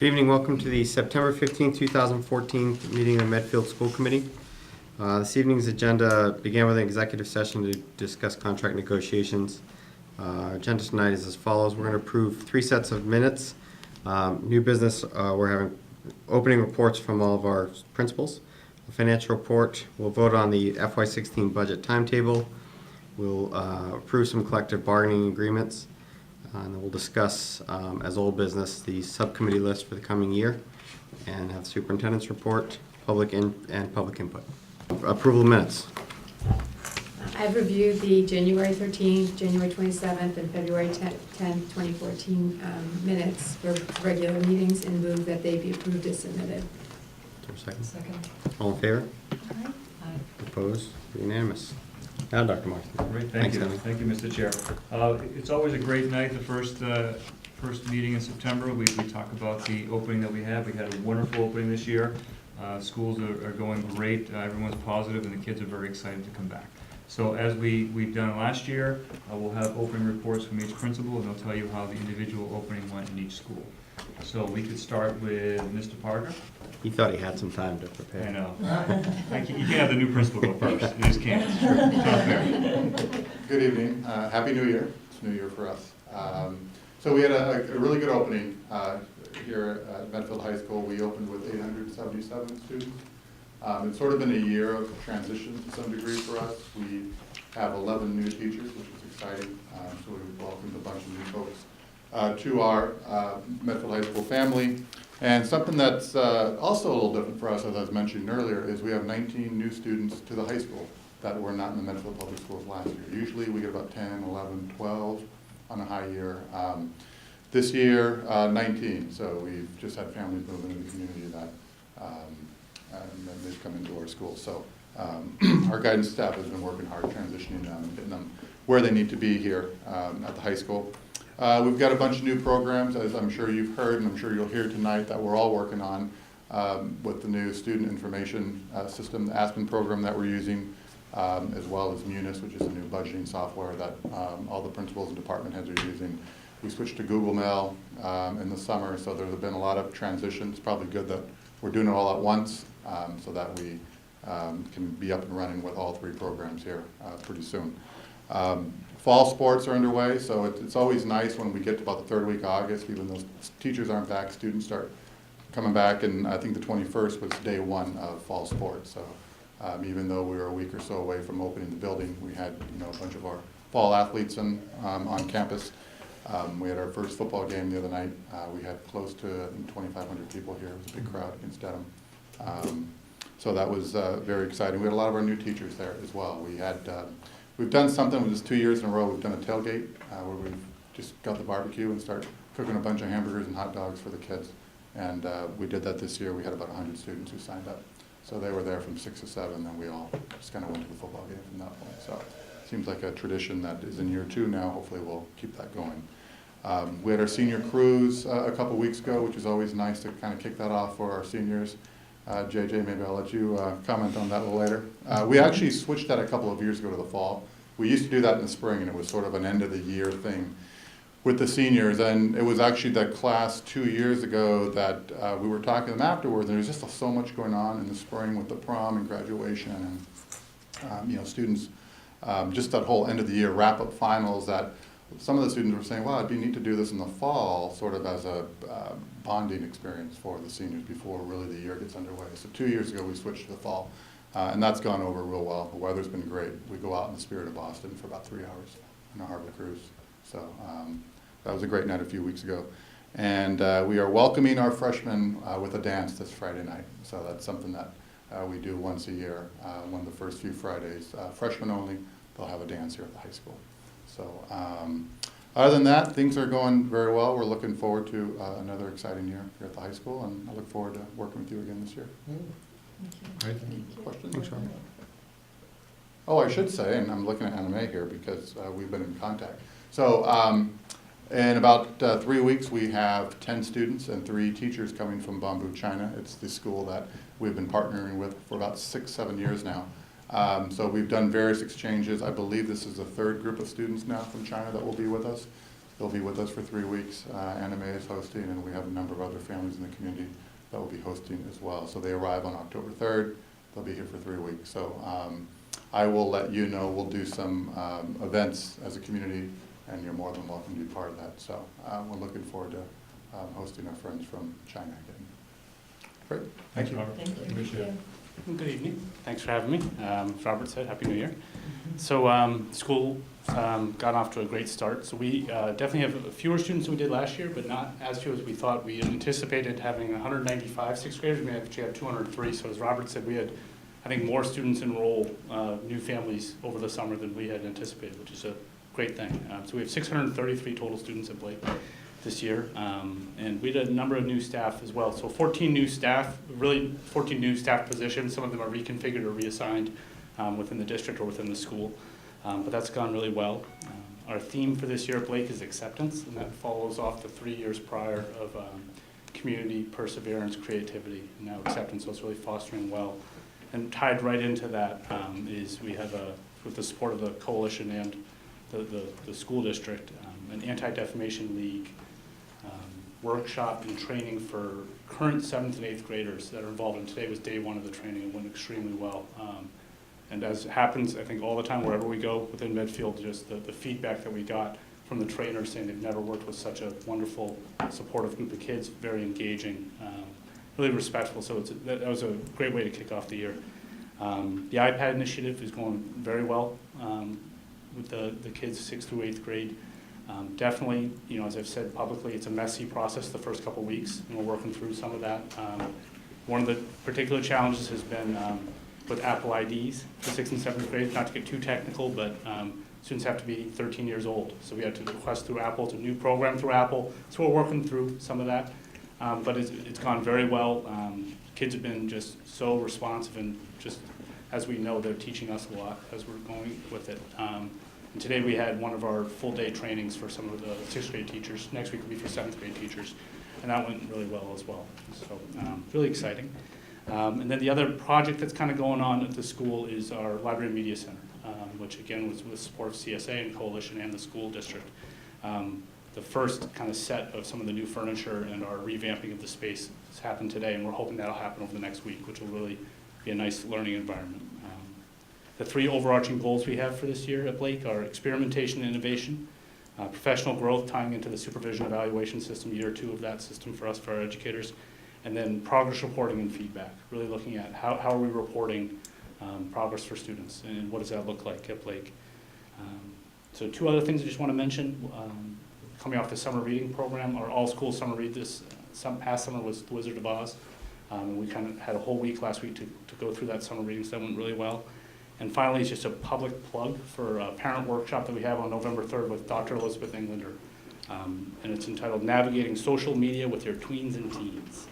Good evening. Welcome to the September 15th, 2014 meeting of Medfield School Committee. This evening's agenda began with an executive session to discuss contract negotiations. Our agenda tonight is as follows. We're going to approve 3 sets of minutes. New business, we're having opening reports from all of our principals. The financial report, we'll vote on the FY16 budget timetable. We'll approve some collective bargaining agreements. And then we'll discuss, as old business, the subcommittee list for the coming year and have superintendent's report, public input. Approval of minutes. I've reviewed the January 13th, January 27th, and February 10th, 2014 minutes for regular meetings and move that they be approved as submitted. Is there a second? Second. All in favor? Aye. Opposed? Unanimous. Now, Dr. Marston. Great, Thanks, thank you. Emily. Thank you, Mr. Chair. It's always a great night, the first meeting in September. We talk about the opening that we had. We had a wonderful opening this year. Schools are going great. Everyone's positive, and the kids are very excited to come back. So as we've done last year, we'll have opening reports from each principal, and they'll tell you how the individual opening went in each school. So we could start with Mr. Parker. He thought he had some time to prepare. I know. You can't have the new principal go first. You just can't. It's not fair. Good evening. Happy New Year. It's New Year for us. So we had a really good opening here at Medfield High School. We opened with 877 students. It's sort of been a year of transition to some degree for us. We have 11 new teachers, which is exciting. So we welcomed a bunch of new folks to our Medfield High School family. And something that's also a little different for us, as I was mentioning earlier, is we have 19 new students to the high school that were not in the Medfield Public Schools last year. Usually we get about 10, 11, 12 on a high year. This year, 19. So we've just had families move into the community that and then they've come into our school. So our guidance staff has been working hard transitioning them and getting them where they need to be here at the high school. We've got a bunch of new programs, as I'm sure you've heard, and I'm sure you'll hear tonight, that we're all working on with the new student information system, the Aspen program that we're using, as well as Munis, which is a new budgeting software that all the principals and department heads are using. We switched to Google Mail in the summer, so there's been a lot of transition. It's probably good that we're doing it all at once so that we can be up and running with all 3 programs here pretty soon. Fall sports are underway, so it's always nice when we get to about the 3rd week of August, even though teachers aren't back, students start coming back, and I think the 21st was day 1 of fall sports. So even though we were a week or so away from opening the building, we had a bunch of our fall athletes on campus. We had our first football game the other night. We had close to 2,500 people here. It was a big crowd against Dedham. So that was very exciting. We had a lot of our new teachers there as well. We've done something with this 2 years in a row. We've done a tailgate where we've just got the barbecue and start cooking a bunch of hamburgers and hot dogs for the kids. And we did that this year. We had about 100 students who signed up. So they were there from 6 to 7, and we all just kind of went to the football game from that point. So it seems like a tradition that is in year 2 now. Hopefully we'll keep that going. We had our senior cruise a couple weeks ago, which is always nice to kind of kick that off for our seniors. JJ, maybe I'll let you comment on that a little later. We actually switched that a couple of years ago to the fall. We used to do that in the spring, and it was sort of an end of the year thing with the seniors. And it was actually that class 2 years ago that we were talking to them afterwards, and there was just so much going on in the spring with the prom and graduation and students, just that whole end of the year wrap-up finals that some of the students were saying, well, it'd be neat to do this in the fall, sort of as a bonding experience for the seniors before really the year gets underway. So 2 years ago, we switched to the fall, and that's gone over real well. The weather's been great. We go out in the spirit of Boston for about 3 hours on a harbor cruise. So that was a great night a few weeks ago. And we are welcoming our freshmen with a dance this Friday night. So that's something that we do once a year. One of the first few Fridays, freshmen only, they'll have a dance here at the high school. So other than that, things are going very well. We're looking forward to another exciting year here at the high school, and I look forward to working with you again this year. Great. Any questions? Thanks, Rob. Oh, I should say, and I'm looking at Anime here because we've been in contact. So in about 3 weeks, we have 10 students and 3 teachers coming from Bamboo, China. It's the school that we've been partnering with for about 6-7 years now. So we've done various exchanges. I believe this is the 3rd group of students now from China that will be with us. They'll be with us for 3 weeks. Anime is hosting, and we have a number of other families in the community that will be hosting as well. So they arrive on October 3rd. They'll be here for 3 weeks. So I will let you know. We'll do some events as a community, and you're more than welcome to be part of that. So we're looking forward to hosting our friends from China again. Great. Thanks, Robert. Thank you. Appreciate it. Good evening. Thanks for having me. As Robert said, Happy New Year. So school got off to a great start. So we definitely have fewer students than we did last year, but not as few as we thought. We anticipated having 195 sixth graders. We actually had 203. So as Robert said, we had, I think, more students enroll new families over the summer than we had anticipated, which is a great thing. So we have 633 total students at Blake this year, and we had a number of new staff as well. So 14 new staff, really 14 new staff positions. Some of them are reconfigured or reassigned within the district or within the school, but that's gone really well. Our theme for this year at Blake is acceptance, and that follows off the 3 years prior of community, perseverance, creativity, and now acceptance. So it's really fostering well. And tied right into that is we have, with the support of the coalition and the school district, an anti-defamation league workshop and training for current 7th and 8th graders that are involved. And today was day 1 of the training. It went extremely well. And as happens, I think, all the time, wherever we go within Medfield, just the feedback that we got from the trainers saying they've never worked with such a wonderful, supportive group of kids, very engaging, really respectful. So that was a great way to kick off the year. The iPad initiative is going very well with the kids 6th through 8th grade. Definitely, as I've said publicly, it's a messy process the first couple of weeks, and we're working through some of that. One of the particular challenges has been with Apple IDs for 6th and 7th grade. Not to get too technical, but students have to be 13 years old. So we had to request through Apple. It's a new program through Apple. So we're working through some of that. But it's gone very well. Kids have been just so responsive, and just as we know, they're teaching us a lot as we're going with it. And today we had one of our full-day trainings for some of the 6th grade teachers. Next week will be for 7th grade teachers, and that went really well as well. So really exciting. And then the other project that's kind of going on at the school is our Library and Media Center, which again was with support of CSA and Coalition and the school district. The first kind of set of some of the new furniture and our revamping of the space has happened today, and we're hoping that'll happen over the next week, which will really be a nice learning environment. The 3 overarching goals we have for this year at Blake are experimentation and innovation, professional growth tying into the supervision evaluation system, year 2 of that system for us, for our educators, and then progress reporting and feedback, really looking at how are we reporting progress for students, and what does that look like at Blake. So 2 other things I just want to mention. Coming off the summer reading program, our all-school summer read this past summer was The Wizard of Oz. And we kind of had a whole week last week to go through that summer reading, so that went really well. And finally, it's just a public plug for a parent workshop that we have on November 3rd with Dr. Elizabeth Englander. And it's entitled Navigating Social Media with Your Tweens and Teens.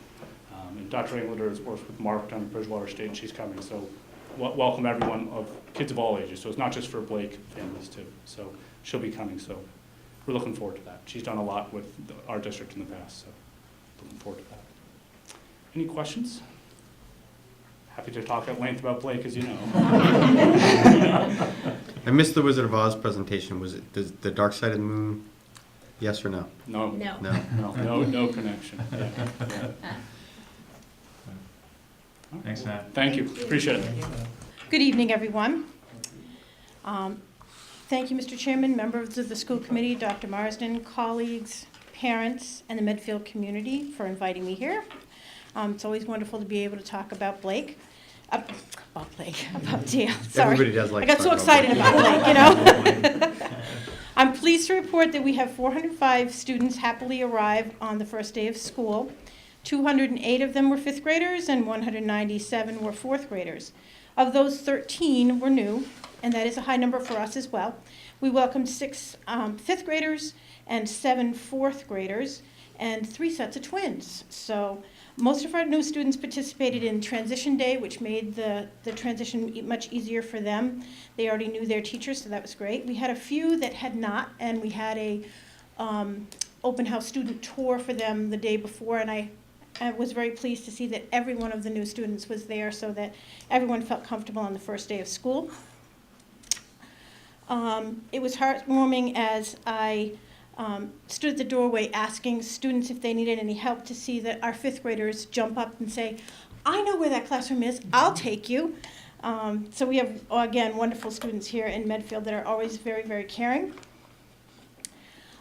And Dr. Englander has worked with Mark down at Bridgewater State, and she's coming. So welcome everyone, of kids of all ages. So it's not just for Blake families too. So she'll be coming, so we're looking forward to that. She's done a lot with our district in the past, so looking forward to that. Any questions? Happy to talk at length about Blake, as you know. I missed the Wizard of Oz presentation. Was it the Dark Side of the Moon? Yes or no? No. No. No. No connection. Yeah. Thanks, Matt. Thank you. Appreciate it. Good evening, everyone. Thank you, Mr. Chairman, members of the school committee, Dr. Marsden, colleagues, parents, and the Medfield community for inviting me here. It's always wonderful to be able to talk about Blake, about Dale. Sorry. Everybody does like I got to so talk excited about about Blake, you know? I'm pleased to report that we have 405 students happily arrive on the first day of school. 208 of them were 5th graders and 197 were 4th graders. Of those, 13 were new, and that is a high number for us as well. We welcomed 6 5th graders and 7 4th graders and 3 sets of twins. So most of our new students participated in Transition Day, which made the transition much easier for them. They already knew their teachers, so that was great. We had a few that had not, and we had a open house student tour for them the day before, and I was very pleased to see that every one of the new students was there so that everyone felt comfortable on the first day of school. It was heartwarming as I stood at the doorway asking students if they needed any help, to see that our fifth graders jump up and say, "I know where that classroom is, I'll take you." So we have, again, wonderful students here in Medfield that are always very, very caring.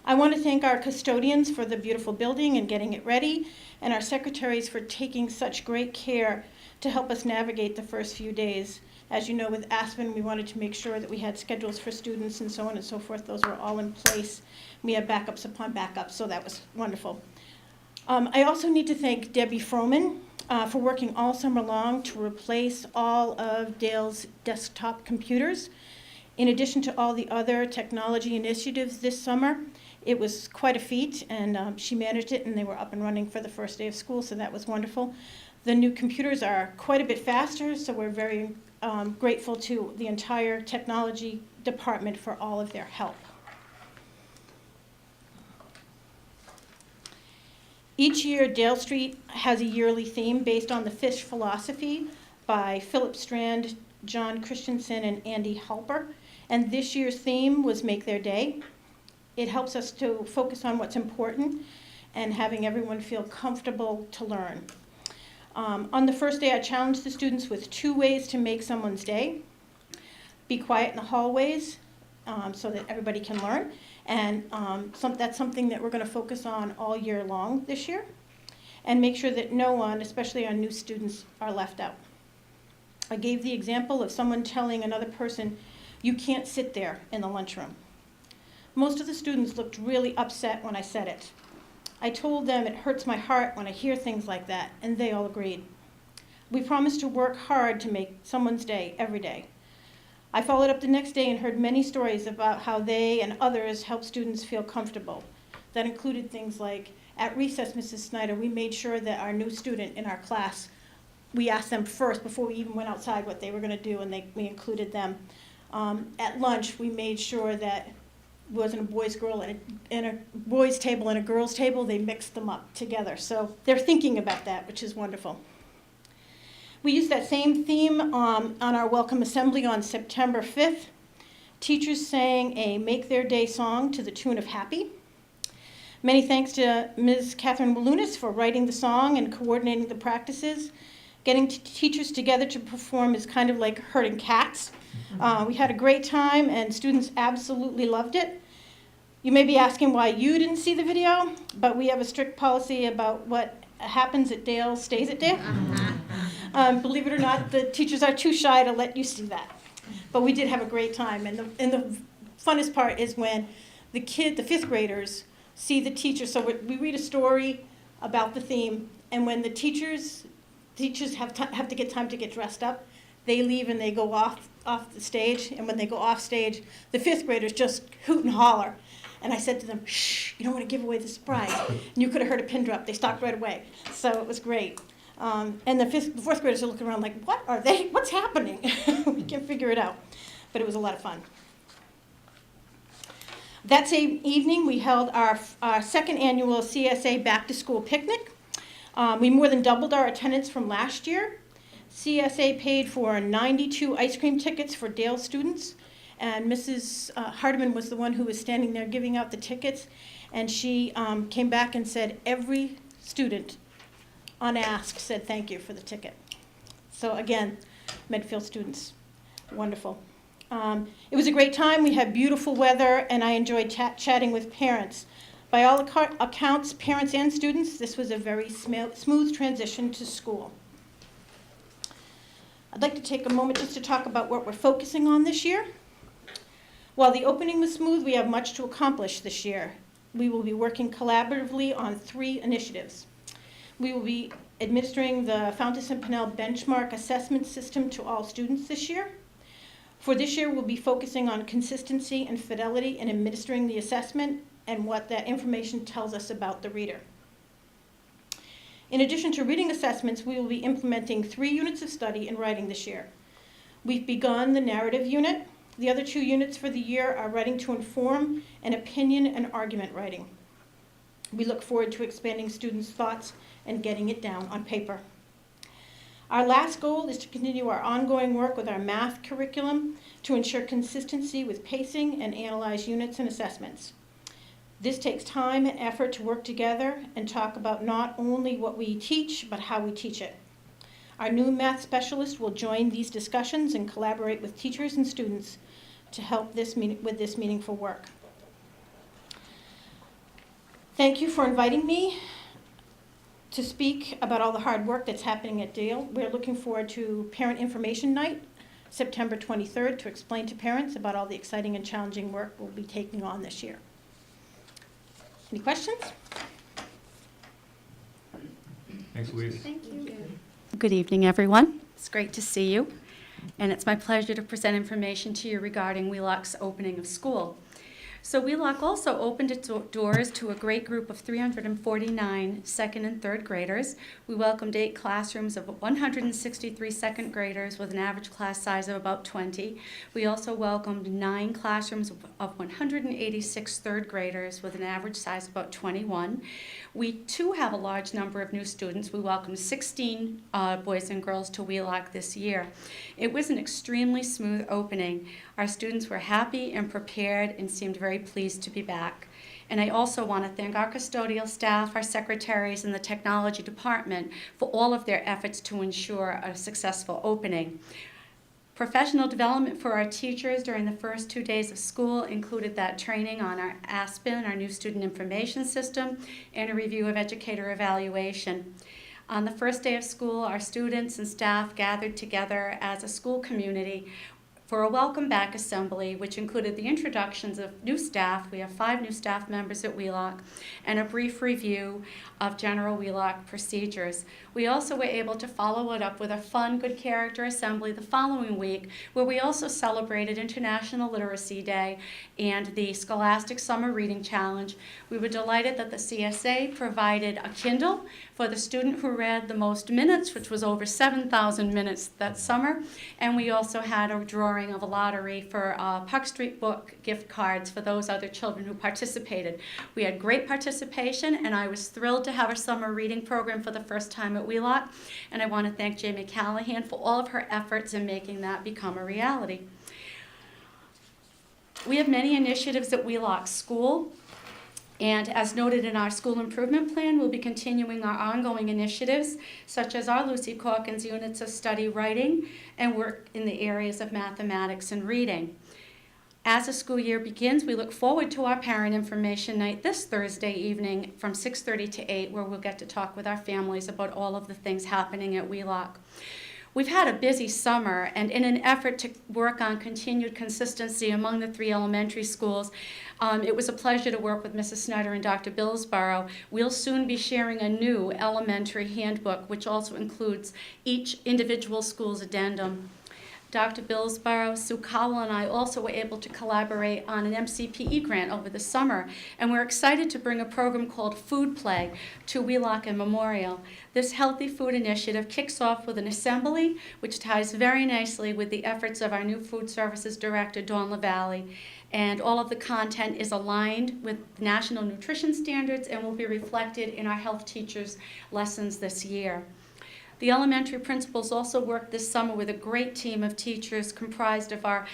I want to thank our custodians for the beautiful building and getting it ready, and our secretaries for taking such great care to help us navigate the first few days. As you know, with Aspen, we wanted to make sure that we had schedules for students and so on and so forth. Those were all in place. We had backups upon backups, so that was wonderful. I also need to thank Debbie Froman for working all summer long to replace all of Dale's desktop computers. In addition to all the other technology initiatives this summer, it was quite a feat, and she managed it, and they were up and running for the first day of school, so that was wonderful. The new computers are quite a bit faster, so we're very grateful to the entire technology department for all of their help. Each year, Dale Street has a yearly theme based on the fish philosophy by Philip Strand, John Christensen, and Andy Halper. And this year's theme was Make Their Day. It helps us to focus on what's important and having everyone feel comfortable to learn. On the first day, I challenged the students with 2 ways to make someone's day. Be quiet in the hallways so that everybody can learn. And that's something that we're going to focus on all year long this year. And make sure that no one, especially our new students, are left out. I gave the example of someone telling another person, "You can't sit there in the lunchroom." Most of the students looked really upset when I said it. I told them it hurts my heart when I hear things like that, and they all agreed. We promised to work hard to make someone's day every day. I followed up the next day and heard many stories about how they and others help students feel comfortable. That included things like, at recess, Mrs. Snyder, we made sure that our new student in our class, we asked them first before we even went outside what they were going to do, and we included them. At lunch, we made sure that it wasn't a boys' boys' table and a girls' table. They mixed them up together. So they're thinking about that, which is wonderful. We used that same theme on our welcome assembly on September 5th. Teachers sang a Make Their Day song to the tune of Happy. Many thanks to Ms. Catherine Walunas for writing the song and coordinating the practices. Getting teachers together to perform is kind of like herding cats. We had a great time, and students absolutely loved it. You may be asking why you didn't see the video, but we have a strict policy about what happens at Dale stays at Dale. Believe it or not, the teachers are too shy to let you see that. But we did have a great time, and the funnest part is when the fifth graders, see the teacher. So we read a story about the theme, and when the teachers have to get time to get dressed up, they leave and they go off the stage, and when they go off stage, the fifth graders just hoot and holler. And I said to them, "Shh, you don't want to give away the surprise." And you could have heard a pin drop. They stopped right away. So it was great. And the fourth graders are looking around like, what are they? What's happening? We can't figure it out. But it was a lot of fun. That same evening, we held our second annual CSA Back to School picnic. We more than doubled our attendance from last year. CSA paid for 92 ice cream tickets for Dale students. And Mrs. Hardiman was the one who was standing there giving out the tickets. And she came back and said every student, unasked, said thank you for the ticket. So again, Medfield students, wonderful. It was a great time. We had beautiful weather, and I enjoyed chatting with parents. By all accounts, parents and students, this was a very smooth transition to school. I'd like to take a moment just to talk about what we're focusing on this year. While the opening was smooth, we have much to accomplish this year. We will be working collaboratively on 3 initiatives. We will be administering the Fountas and Pinnell benchmark assessment system to all students this year. For this year, we'll be focusing on consistency and fidelity in administering the assessment and what that information tells us about the reader. In addition to reading assessments, we will be implementing 3 units of study in writing this year. We've begun the narrative unit. The other 2 units for the year are writing to inform and opinion and argument writing. We look forward to expanding students' thoughts and getting it down on paper. Our last goal is to continue our ongoing work with our math curriculum to ensure consistency with pacing and analyze units and assessments. This takes time and effort to work together and talk about not only what we teach, but how we teach it. Our new math specialist will join these discussions and collaborate with teachers and students to help with this meaningful work. Thank you for inviting me to speak about all the hard work that's happening at Dale. We're looking forward to Parent Information Night, September 23rd, to explain to parents about all the exciting and challenging work we'll be taking on this year. Any questions? Thanks, Louise. Thank you. Good evening, everyone. It's great to see you, and it's my pleasure to present information to you regarding Wheelock's opening of school. So Wheelock also opened its doors to a great group of 349 second and third graders. We welcomed 8 classrooms of 163 second graders with an average class size of about 20. We also welcomed 9 classrooms of 186 third graders with an average size of about 21. We too have a large number of new students. We welcomed 16 boys and girls to Wheelock this year. It was an extremely smooth opening. Our students were happy and prepared and seemed very pleased to be back. And I also want to thank our custodial staff, our secretaries, and the technology department for all of their efforts to ensure a successful opening. Professional development for our teachers during the first 2 days of school included that training on our Aspen, our new student information system, and a review of educator evaluation. On the first day of school, our students and staff gathered together as a school community for a welcome back assembly, which included the introductions of new staff. We have 5 new staff members at Wheelock, and a brief review of general Wheelock procedures. We also were able to follow it up with a fun, good character assembly the following week, where we also celebrated International Literacy Day and the Scholastic Summer Reading Challenge. We were delighted that the CSA provided a Kindle for the student who read the most minutes, which was over 7,000 minutes that summer, and we also had a drawing of a lottery for Park Street Book gift cards for those other children who participated. We had great participation, and I was thrilled to have our summer reading program for the first time at Wheelock, and I want to thank Jamie Callahan for all of her efforts in making that become a reality. We have many initiatives at Wheelock School. And as noted in our school improvement plan, we'll be continuing our ongoing initiatives, such as our Lucy Calkins units of study writing and work in the areas of mathematics and reading. As the school year begins, we look forward to our Parent Information Night this Thursday evening from 6:30 to 8, where we'll get to talk with our families about all of the things happening at Wheelock. We've had a busy summer, and in an effort to work on continued consistency among the 3 elementary schools, it was a pleasure to work with Mrs. Snyder and Dr. Billsborough. We'll soon be sharing a new elementary handbook, which also includes each individual school's addendum. Dr. Billsborough, Sue Cowell, and I also were able to collaborate on an MCPE grant over the summer, and we're excited to bring a program called Food Play to Wheelock and Memorial. This healthy food initiative kicks off with an assembly, which ties very nicely with the efforts of our new food services director, Dawn LaValle, and all of the content is aligned with national nutrition standards and will be reflected in our health teachers' lessons this year. The elementary principals also worked this summer with a great team of teachers comprised of our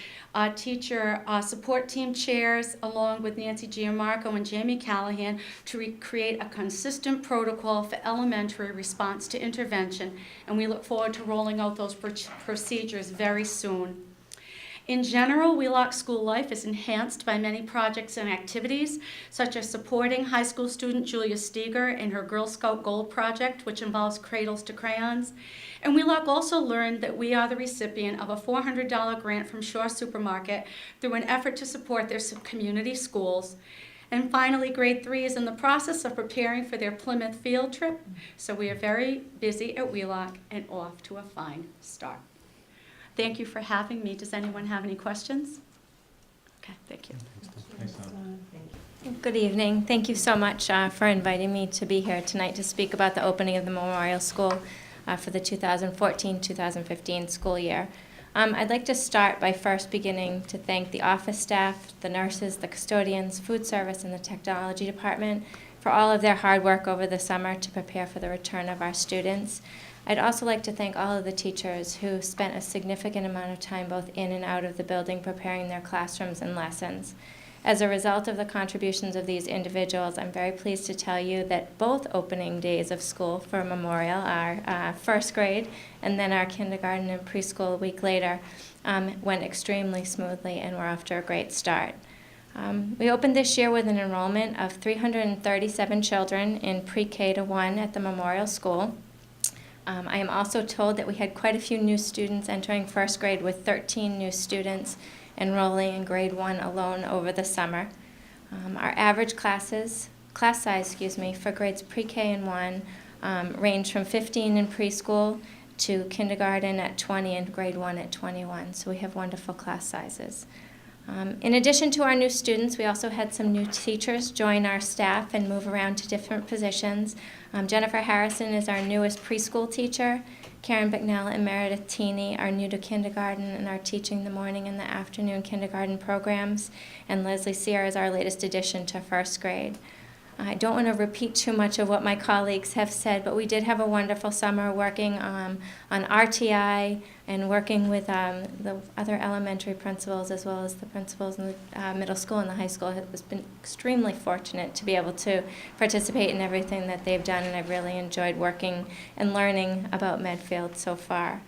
teacher support team chairs, along with Nancy Gianmarco and Jamie Callahan, to create a consistent protocol for elementary response to intervention, and we look forward to rolling out those procedures very soon. In general, Wheelock school life is enhanced by many projects and activities, such as supporting high school student Julia Steger in her Girl Scout Gold project, which involves cradles to crayons. And Wheelock also learned that we are the recipient of a $400 grant from Shore Supermarket through an effort to support their community schools. And finally, grade 3 is in the process of preparing for their Plymouth field trip, so we are very busy at Wheelock and off to a fine start. Thank you for having me. Does anyone have any questions? Okay, thank you. Thanks, Tom. Good evening. Thank you so much for inviting me to be here tonight to speak about the opening of the Memorial School for the 2014-2015 school year. I'd like to start by first beginning to thank the office staff, the nurses, the custodians, food service, and the technology department for all of their hard work over the summer to prepare for the return of our students. I'd also like to thank all of the teachers who spent a significant amount of time both in and out of the building preparing their classrooms and lessons. As a result of the contributions of these individuals, I'm very pleased to tell you that both opening days of school for Memorial, our first grade, and then our kindergarten and preschool a week later, went extremely smoothly, and we're off to a great start. We opened this year with an enrollment of 337 children in pre-K to 1 at the Memorial School. I am also told that we had quite a few new students entering first grade, with 13 new students enrolling in grade 1 alone over the summer. Our average class size for grades pre-K and 1 range from 15 in preschool to kindergarten at 20 and grade 1 at 21, so we have wonderful class sizes. In addition to our new students, we also had some new teachers join our staff and move around to different positions. Jennifer Harrison is our newest preschool teacher. Karen Bicknell and Meredith Teeney are new to kindergarten and are teaching the morning and the afternoon kindergarten programs. And Leslie Sear is our latest addition to first grade. I don't want to repeat too much of what my colleagues have said, but we did have a wonderful summer working on RTI and working with the other elementary principals as well as the principals in the middle school and the high school. Has been extremely fortunate to be able to participate in everything that they've done, and I've really enjoyed working and learning about Medfield so far.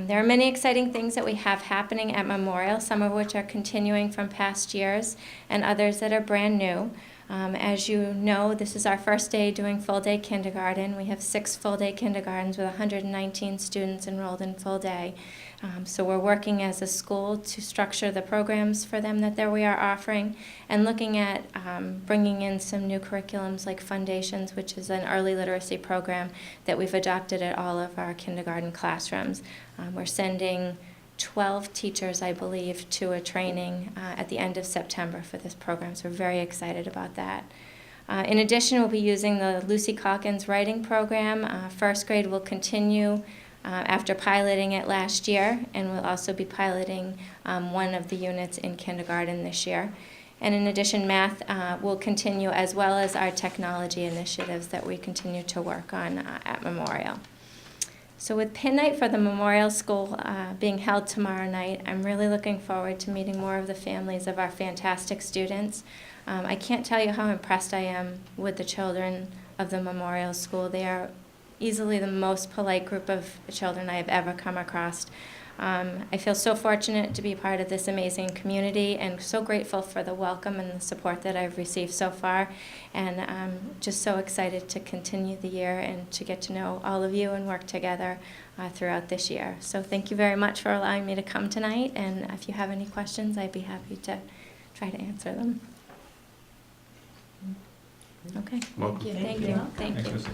There are many exciting things that we have happening at Memorial, some of which are continuing from past years and others that are brand new. As you know, this is our first day doing full-day kindergarten. We have 6 full-day kindergartens with 119 students enrolled in full day. So we're working as a school to structure the programs for them that we are offering, and looking at bringing in some new curriculums like Foundations, which is an early literacy program that we've adopted at all of our kindergarten classrooms. We're sending 12 teachers, I believe, to a training at the end of September for this program, so we're very excited about that. In addition, we'll be using the Lucy Calkins writing program. First grade will continue after piloting it last year, and we'll also be piloting one of the units in kindergarten this year. And in addition, math will continue, as well as our technology initiatives that we continue to work on at Memorial. So with Pin Night for the Memorial School being held tomorrow night, I'm really looking forward to meeting more of the families of our fantastic students. I can't tell you how impressed I am with the children of the Memorial School. They are easily the most polite group of children I have ever come across. I feel so fortunate to be part of this amazing community, and so grateful for the welcome and the support that I've received so far. And I'm just so excited to continue the year and to get to know all of you and work together throughout this year. So thank you very much for allowing me to come tonight, and if you have any questions, I'd be happy to try to answer them. Okay. Welcome. Thank you. Thank you. Thanks, Missy.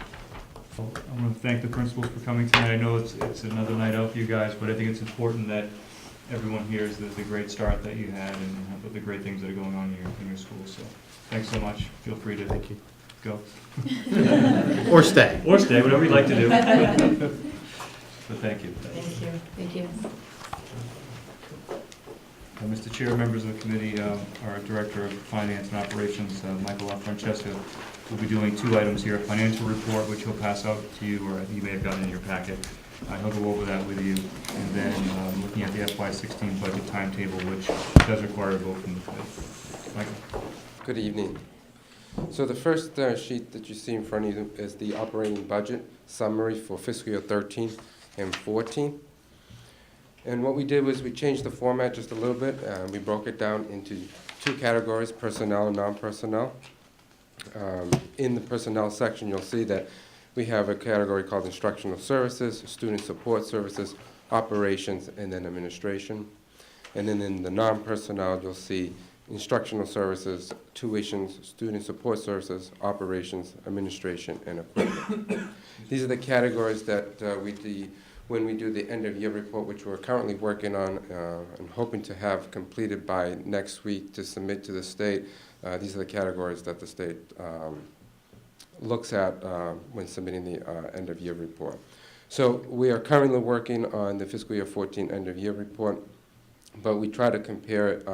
Well, I want to thank the principals for coming tonight. I know it's another night out for you guys, but I think it's important that everyone hears the great start that you had and the great things that are going on in your school. So thanks so much. Feel free to go. Or stay. Or stay, whatever you'd like to do. But thank you. Thank you. Thank you. Mr. Chair, members of the committee, our Director of Finance and Operations, Michael LaFrancesca, will be doing 2 items here: a financial report, which he'll pass out to you, or you may have gotten in your packet. He'll go over that with you, and then looking at the FY16 budget timetable, which does require a vote from the committee. Michael. Good evening. So the first sheet that you see in front of you is the operating budget summary for fiscal year 13 and 14. And what we did was we changed the format just a little bit. We broke it down into 2 categories: personnel and non-personnel. In the personnel section, you'll see that we have a category called instructional services, student support services, operations, and then administration. And then in the non-personnel, you'll see instructional services, tuitions, student support services, operations, administration, and equipment. These are the categories that when we do the end-of-year report, which we're currently working on and hoping to have completed by next week to submit to the state. These are the categories that the state looks at when submitting the end-of-year report. So we are currently working on the fiscal year 14 end-of-year report, but we try to compare it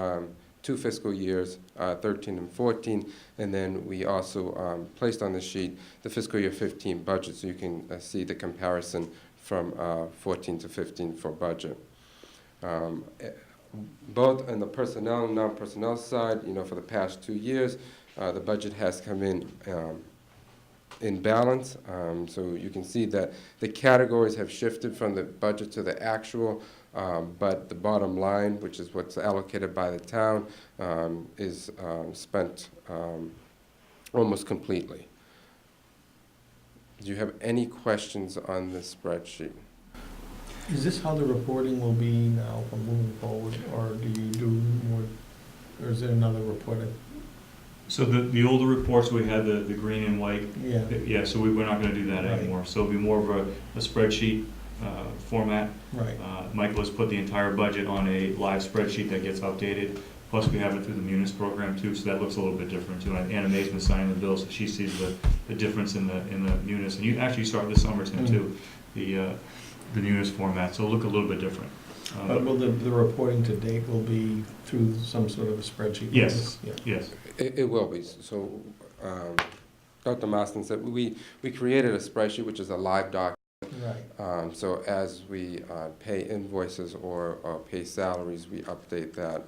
2 fiscal years, 13 and 14, and then we also placed on the sheet the fiscal year 15 budget, so you can see the comparison from 14 to 15 for budget. both on the personnel and non-personnel side, for the past 2 years, the budget has come in balance. So you can see that the categories have shifted from the budget to the actual, but the bottom line, which is what's allocated by the town, is spent almost completely. Do you have any questions on this spreadsheet? Is this how the reporting will be now from moving forward, or do you do more, or is there another report? So the older reports, we had the green and white. Yeah, Yeah, so we're not gonna do that Right. anymore. So it'll be more of a spreadsheet format. right. Michael has put the entire budget on a live spreadsheet that gets updated. Plus, we have it through the Munis program too, so that looks a little bit different too. And Anna May's been signing the bill, so she sees the difference in the Munis. And you actually start this Somerton too, the Munis format, so it'll look a little bit different. But will the reporting to date will be through some sort of a spreadsheet? like Yes. this? Yeah. Yes, It will be. So Dr. Marston said, we created a spreadsheet, which is a live document. Right. So as we pay invoices or pay salaries, we update that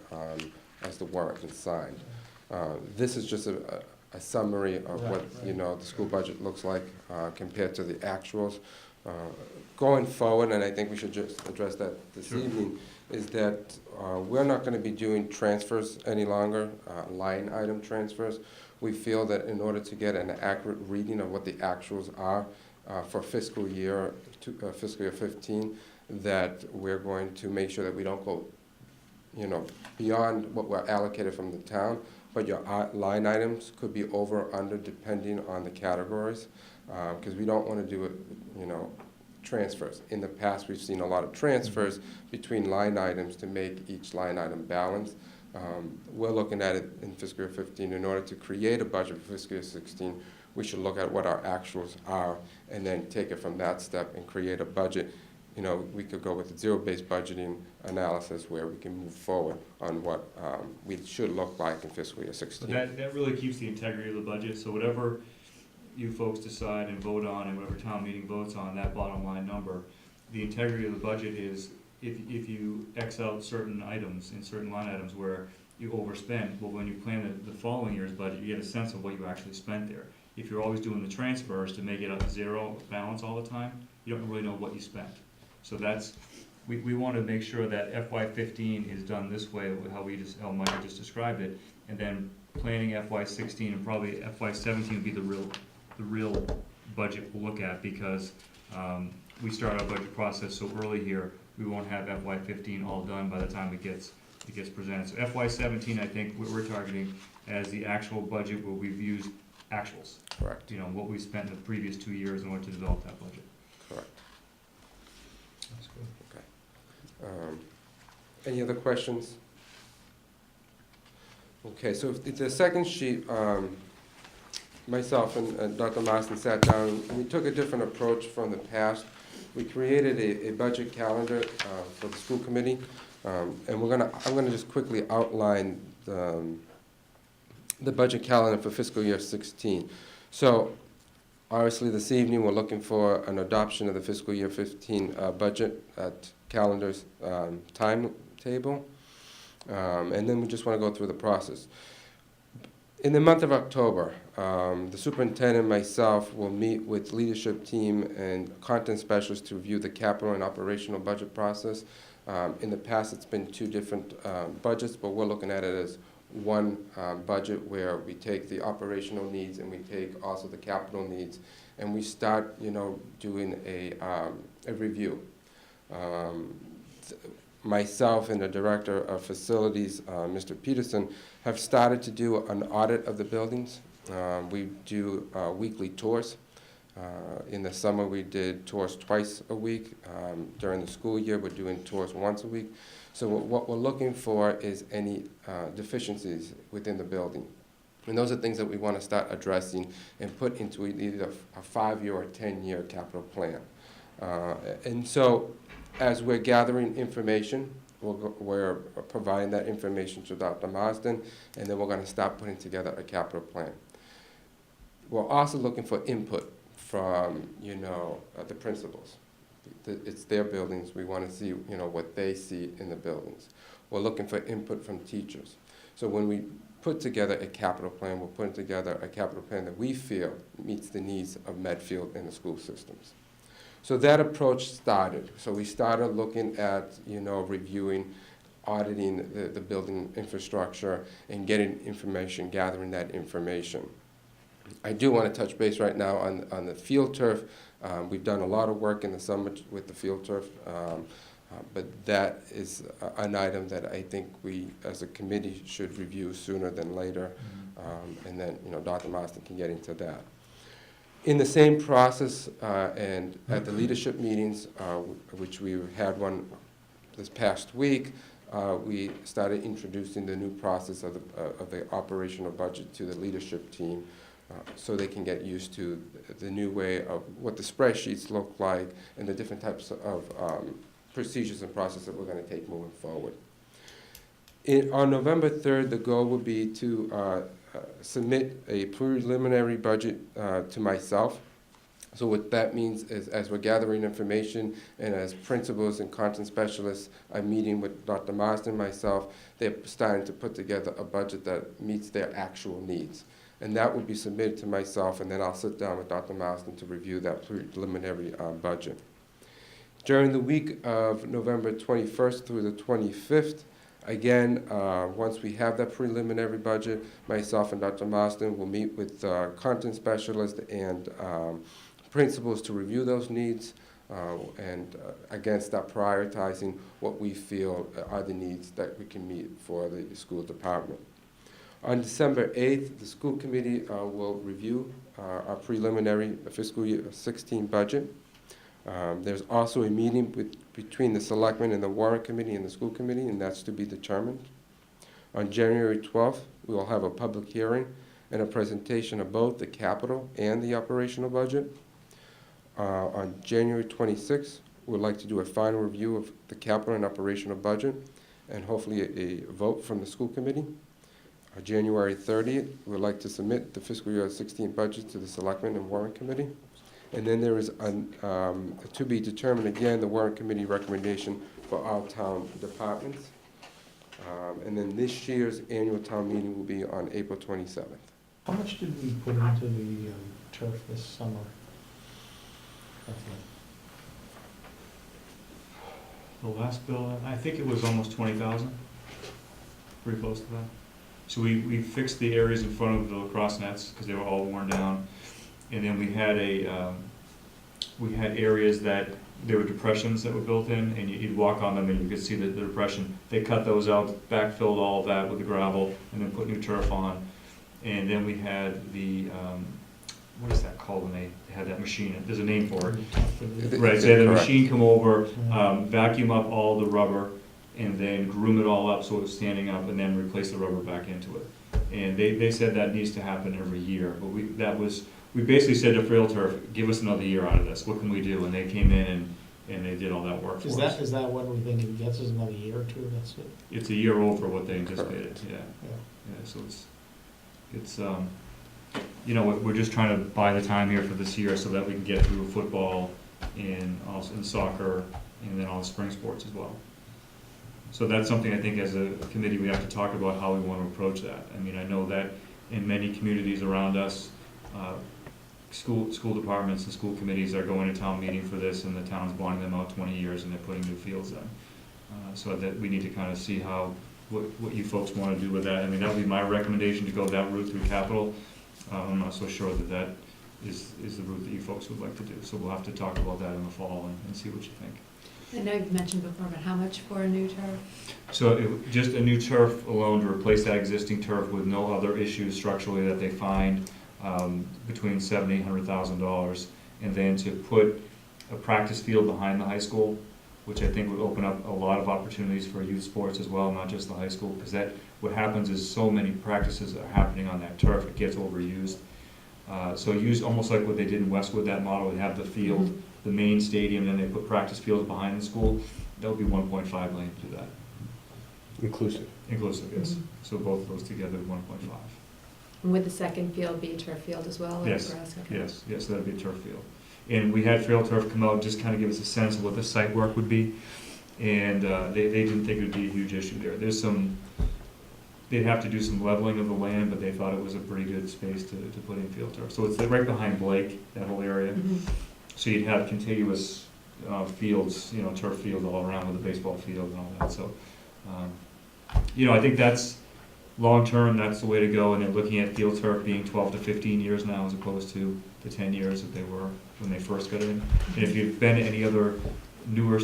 as the warrant is signed. This is just a summary of what, the school budget looks like compared to the actuals. Going forward, and I think we should just address that this Sure. evening, is that we're not going to be doing transfers any longer, line item transfers. We feel that in order to get an accurate reading of what the actuals are for fiscal year 15, that we're going to make sure that we don't go, beyond what we're allocated from the town, but your line items could be over or under depending on the categories, because we don't want to do it, transfers. In the past, we've seen a lot of transfers between line items to make each line item balanced. We're looking at it in fiscal year 15. In order to create a budget for fiscal year 16, we should look at what our actuals are and then take it from that step and create a budget. We could go with a zero-based budgeting analysis where we can move forward on what we should look like in fiscal year 16. but that really keeps the integrity of the budget, so whatever you folks decide and vote on, and whatever town meeting votes on, that bottom line number, the integrity of the budget is, if you X out certain items in certain line items where you overspend, well, when you plan the following year's budget, you get a sense of what you actually spent there. If you're always doing the transfers to make it a zero balance all the time, you don't really know what you spent. So we want to make sure that FY15 is done this way, how Michael just described it, and then planning FY16 and probably FY17 would be the real budget we'll look at, because we start our budget process so early here, we won't have FY15 all done by the time it gets presented. So FY17, I think we're targeting as the actual budget where we've used actuals. Correct. What we spent in the previous 2 years in order to develop that budget. Correct. That's good. Any other questions? Okay, so the second sheet, myself and Dr. Marston sat down, and we took a different approach from the past. We created a budget calendar for the school committee, and I'm gonna just quickly outline the budget calendar for fiscal year 16. So, obviously this evening, we're looking for an adoption of the fiscal year 15 budget at calendar's timetable, and then we just want to go through the process. In the month of October, the superintendent and myself will meet with leadership team and content specialists to review the capital and operational budget process. In the past, it's been two different budgets, but we're looking at it as one budget where we take the operational needs and we take also the capital needs, and we start, doing a review. Myself and the director of facilities, Mr. Peterson, have started to do an audit of the buildings. We do weekly tours. In the summer, we did tours twice a week. During the school year, we're doing tours once a week. So what we're looking for is any deficiencies within the building. And those are things that we want to start addressing and put into either a 5-year or 10-year capital plan. And so as we're gathering information, we're providing that information to Dr. Marsden, and then we're going to start putting together a capital plan. We're also looking for input from, the principals. It's their buildings. We want to see, what they see in the buildings. We're looking for input from teachers. So when we put together a capital plan, we're putting together a capital plan that we feel meets the needs of Medfield and the school systems. So that approach started. So we started looking at, reviewing, auditing the building infrastructure and getting information, gathering that information. I do want to touch base right now on the field turf. We've done a lot of work in the summer with the field turf, but that is an item that I think we, as a committee, should review sooner than later, and then, Dr. Marston can get into that. In the same process, and at the leadership meetings, which we had one this past week, we started introducing the new process of the operational budget to the leadership team, so they can get used to the new way of what the spreadsheets look like and the different types of procedures and processes that we're going to take moving forward. On November 3rd, the goal would be to submit a preliminary budget to myself. So what that means is, as we're gathering information and as principals and content specialists, I'm meeting with Dr. Marston and myself, they're starting to put together a budget that meets their actual needs. And that will be submitted to myself, and then I'll sit down with Dr. Marston to review that preliminary budget. During the week of November 21st through the 25th, again, once we have that preliminary budget, myself and Dr. Marston will meet with content specialists and principals to review those needs, and again, start prioritizing what we feel are the needs that we can meet for the school department. On December 8th, the school committee will review our preliminary fiscal year 16 budget. There's also a meeting between the selectmen and the warrant committee and the school committee, and that's to be determined. On January 12th, we will have a public hearing and a presentation of both the capital and the operational budget. On January 26th, we'd like to do a final review of the capital and operational budget, and hopefully a vote from the school committee. On January 30th, we'd like to submit the fiscal year 16 budget to the selectmen and warrant committee. And then there is to be determined again the warrant committee recommendation for all town departments. And then this year's annual town meeting will be on April 27th. How much did we put into the turf this summer? The last bill, I think it was almost 20,000, pretty close to that. So we fixed the areas in front of the lacrosse nets because they were all worn down, and then we had areas that there were depressions that were built in, and you'd walk on them and you could see the depression. They cut those out, backfilled all of that with the gravel, and then put new turf on. And then we had the what is that called when they had that machine? There's a name for it. Right, so they had a machine come over, vacuum up all the rubber, and then groom it all up so it was standing up, and then replace the rubber back into it. And they said that needs to happen every year. But we basically said to Frail Turf, give us another year out of this. What can we do? And they came in and they did all that work for us. Is that what we think it gets, is another year or two? That's it? It's a year over what they anticipated, Correct. yeah. So it's we're just trying to buy the time here for this year so that we can get through football and also in soccer and then all the spring sports as well. So that's something I think as a committee we have to talk about how we want to approach that. I mean, I know that in many communities around us, school departments and school committees are going to town meeting for this, and the town's bonding them out 20 years and they're putting new fields in. So that we need to kind of see what you folks want to do with that. I mean, that would be my recommendation, to go that route through capital. I'm not so sure that is the route that you folks would like to do. So we'll have to talk about that in the fall and see what you think. I know you've mentioned before, but how much for a new turf? So just a new turf alone to replace that existing turf with no other issues structurally that they find, between $700,000 and $800,000, and then to put a practice field behind the high school, which I think would open up a lot of opportunities for youth sports as well, not just the high school, because what happens is so many practices are happening on that turf, it gets overused. So use almost like what they did in Westwood, that model, they have the field, the main stadium, then they put practice fields behind the school. That would be $1.5 million to do that. Inclusive. Inclusive, yes. So both of those together, 1.5. And would the second field be a turf field as well? Or Yes, grass? Okay. yes, that'd be a turf field. And we had Trail Turf come out and just kind of give us a sense of what the site work would be. And they didn't think it would be a huge issue there. They'd have to do some leveling of the land, but they thought it was a pretty good space to put in field turf. So it's right behind Blake, that whole area. So you'd have contiguous fields, turf fields all around with a baseball field and all that. So, I think that's long-term, that's the way to go. And then looking at field turf being 12 to 15 years now as opposed to the 10 years that they were when they first got in. And if you've been to any other newer,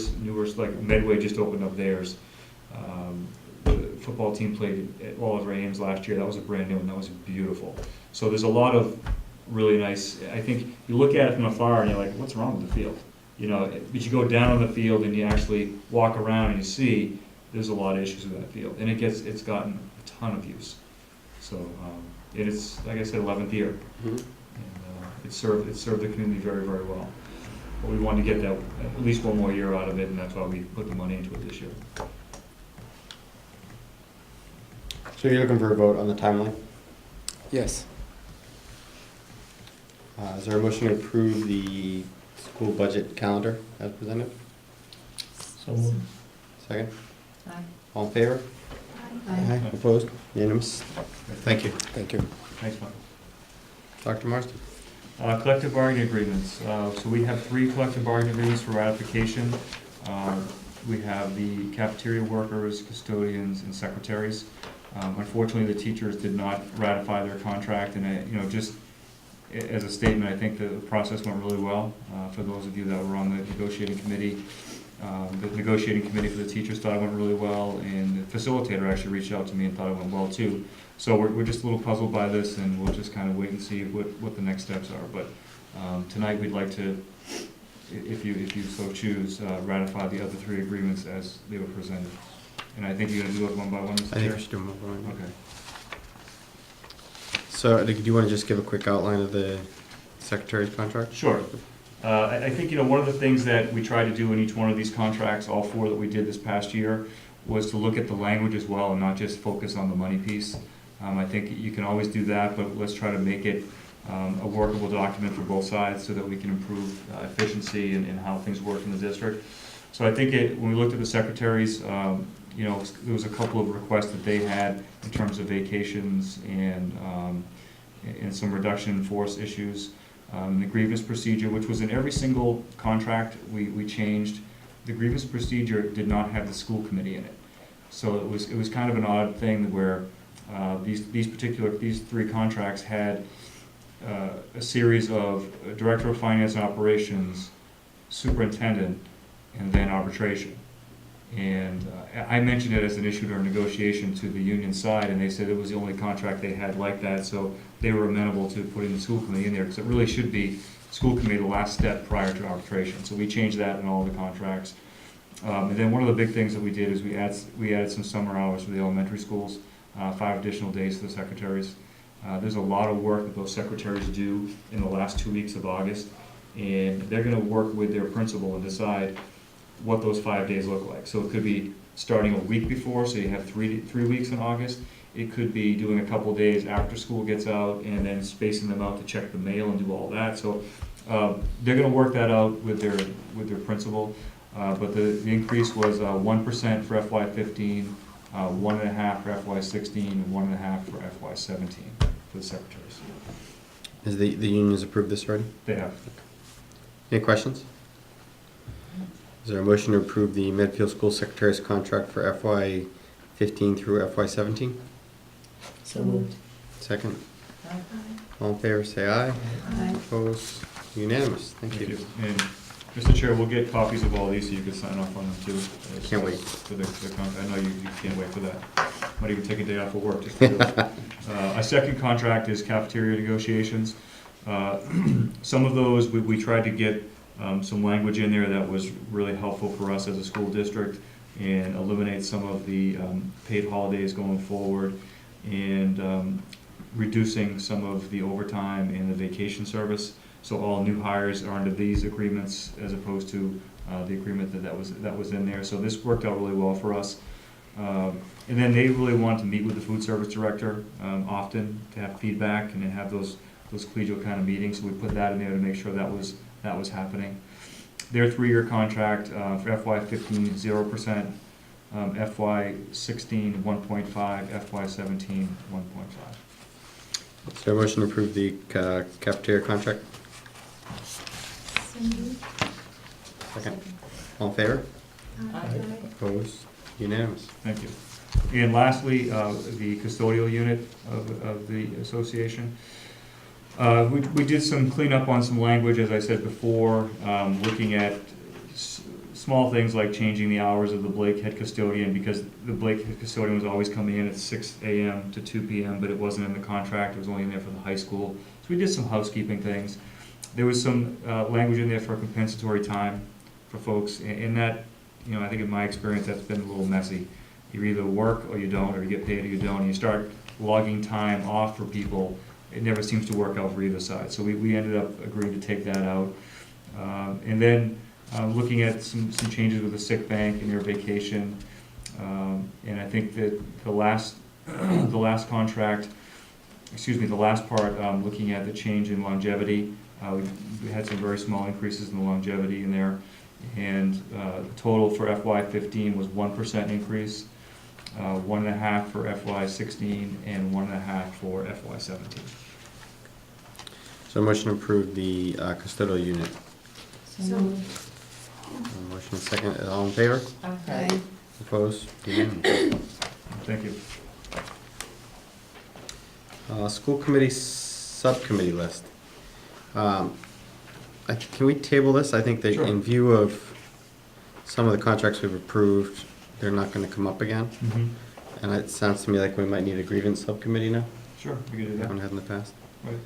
like Medway just opened up theirs. The football team played at Oliver Ames last year. That was a brand new one. That was beautiful. So there's a lot of really nice, I think you look at it from afar and you're like, what's wrong with the field? But you go down on the field and you actually walk around and you see there's a lot of issues with that field. And it's gotten a ton of use. So, and it's, like I said, 11th year. And it served the community very, very well. But we wanted to get that at least one more year out of it, and that's why we put the money into it this year. So you're looking for a vote on the timeline? Yes. Is there a motion to approve the school budget calendar as presented? So moved. Second? Aye. All in favor? Aye. Opposed? Unanimous? Thank you. Thank you. Thanks, Mike. Dr. Marston? Collective bargaining agreements. So we have 3 collective bargaining agreements for ratification. We have the cafeteria workers, custodians, and secretaries. Unfortunately, the teachers did not ratify their contract, and just as a statement, I think the process went really well. For those of you that were on the negotiating committee, for the teachers thought it went really well, and the facilitator actually reached out to me and thought it went well too. So we're just a little puzzled by this, and we'll just kind of wait and see what the next steps are. But tonight we'd like to, if you so choose, ratify the other 3 agreements as they were presented. And I think you're going to do it one by one, Mr. Chair? I think we should do them one by one. Okay. So, do you want to just give a quick outline of the secretary's contract? Sure. I think, one of the things that we try to do in each one of these contracts, all 4 that we did this past year, was to look at the language as well and not just focus on the money piece. I think you can always do that, but let's try to make it a workable document for both sides so that we can improve efficiency and how things work in the district. So I think when we looked at the secretaries, there was a couple of requests that they had in terms of vacations and some reduction in force issues. The grievance procedure, which was in every single contract we changed, the grievance procedure did not have the school committee in it. So it was kind of an odd thing where these 3 contracts had a series of director of finance and operations, superintendent, and then arbitration. And I mentioned it as an issue during negotiation to the union side, and they said it was the only contract they had like that, so they were amenable to putting the school committee in there, because it really should be school committee the last step prior to arbitration. So we changed that in all the contracts. And then one of the big things that we did is we added some summer hours for the elementary schools, 5 additional days for the secretaries. There's a lot of work that those secretaries do in the last 2 weeks of August, and they're going to work with their principal and decide what those 5 days look like. So it could be starting a week before, so you have 3 weeks in August. It could be doing a couple days after school gets out and then spacing them out to check the mail and do all that. So they're going to work that out with their principal. But the increase was 1% for FY15, 1.5% for FY16, and 1.5% for FY17 for the secretaries. Has the unions approved this already? They have. Any questions? Is there a motion to approve the Medfield School Secretary's contract for FY15 through FY17? So moved. Second. Aye. All in favor, say aye. Aye. Opposed? Unanimous. Thank you. And Mr. Chair, we'll get copies of all these so you can sign off on them too. Can't wait. For the contract. I know you can't wait for that. Might even take a day off of work just to do it. Our second contract is cafeteria negotiations. Some of those, we tried to get some language in there that was really helpful for us as a school district and eliminate some of the paid holidays going forward and reducing some of the overtime and the vacation service. So all new hires are under these agreements as opposed to the agreement that was in there. So this worked out really well for us. And then they really wanted to meet with the food service director often to have feedback and to have those collegial kind of meetings. So we put that in there to make sure that was that was happening. Their 3-year contract for FY15, 0%, FY16, 1.5, FY17, 1.5. Is there a motion to approve the cafeteria contract? Second. All in favor? Opposed? Unanimous. Thank you. And lastly, the custodial unit of the association. We did some cleanup on some language, as I said before, looking at small things like changing the hours of the Blake head custodian, because the Blake head custodian was always coming in at 6 a.m. to 2 p.m., but it wasn't in the contract, it was only in there for the high school. So we did some housekeeping things. There was some language in there for compensatory time for folks, and that, I think in my experience, that's been a little messy. You either work or you don't, or you get paid or you don't, and you start logging time off for people. It never seems to work out for either side. So we ended up agreeing to take that out. And then looking at some changes with the sick bank and your vacation. And I think that the last contract, the last part, looking at the change in longevity, we had some very small increases in the longevity in there. And the total for FY15 was 1% increase, 1.5 for FY16, and 1.5 for FY17. So motion to approve the custodial unit. So Motion second. All in favor? Aye. Opposed? Unanimous. Thank you. School committee subcommittee list. Can we table this? I think that Sure. in view of some of the contracts we've approved, they're not going to come up again. And it sounds to me like we might need a grievance subcommittee now. Sure, we can do We that. haven't had in the past. Right.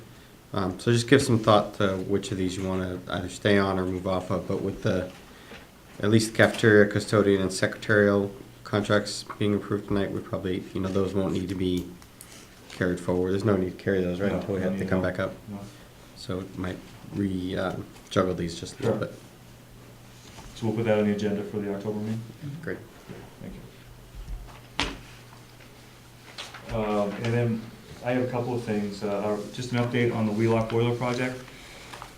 So just give some thought to which of these you want to either stay on or move off of, but with at least the cafeteria, custodian, and secretarial contracts being approved tonight, we probably, those won't need to be carried forward. There's no need to carry those, right, No, until we have to no. come back up. No. So it might juggle these just a little Sure. bit. So we'll put that on the agenda for the October meeting? Great. Thank you. And then I have a couple of things. Just an update on the Wheelock Boiler project.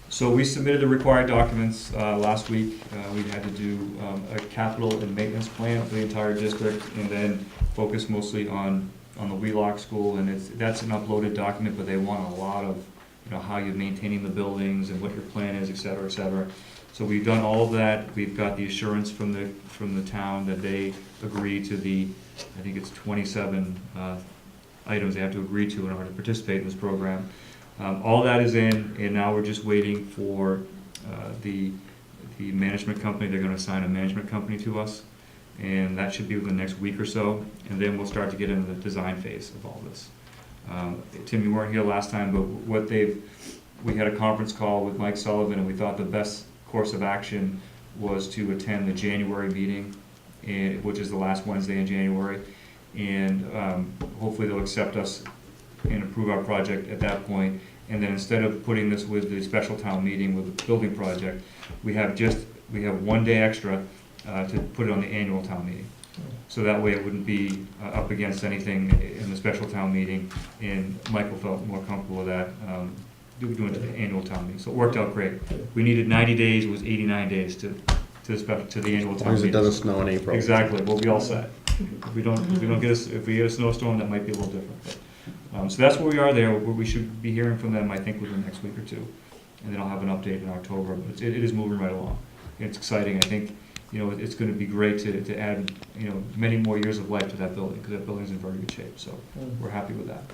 So we submitted the required documents last week. We had to do a capital and maintenance plan for the entire district, and then focus mostly on the Wheelock school. And that's an uploaded document, but they want a lot of, how you're maintaining the buildings and what your plan is, et cetera, et cetera. So we've done all of that. We've got the assurance from the town that they agree to I think it's 27 items they have to agree to in order to participate in this program. All that is in, and now we're just waiting for the management company. They're going to assign a management company to us, and that should be within the next week or so, and then we'll start to get into the design phase of all this. Tim, you weren't here last time, but we had a conference call with Mike Sullivan, and we thought the best course of action was to attend the January meeting, which is the last Wednesday in January, and hopefully they'll accept us and approve our project at that point. And then instead of putting this with the special town meeting with the building project, we have 1 day extra to put it on the annual town meeting. So that way it wouldn't be up against anything in the special town meeting, and Michael felt more comfortable with that, doing it at the annual town meeting. So it worked out great. We needed 90 days, it was 89 days to the annual As town long as it meeting. doesn't snow in April. Exactly, we'll be all set. If we get a snowstorm, that might be a little different. But, so that's where we are there. We should be hearing from them, I think, within the next week or two. And then I'll have an update in October, but it is moving right along. It's exciting. I think, it's gonna be great to add, many more years of life to that building, because that building's in very good shape, so we're happy with that.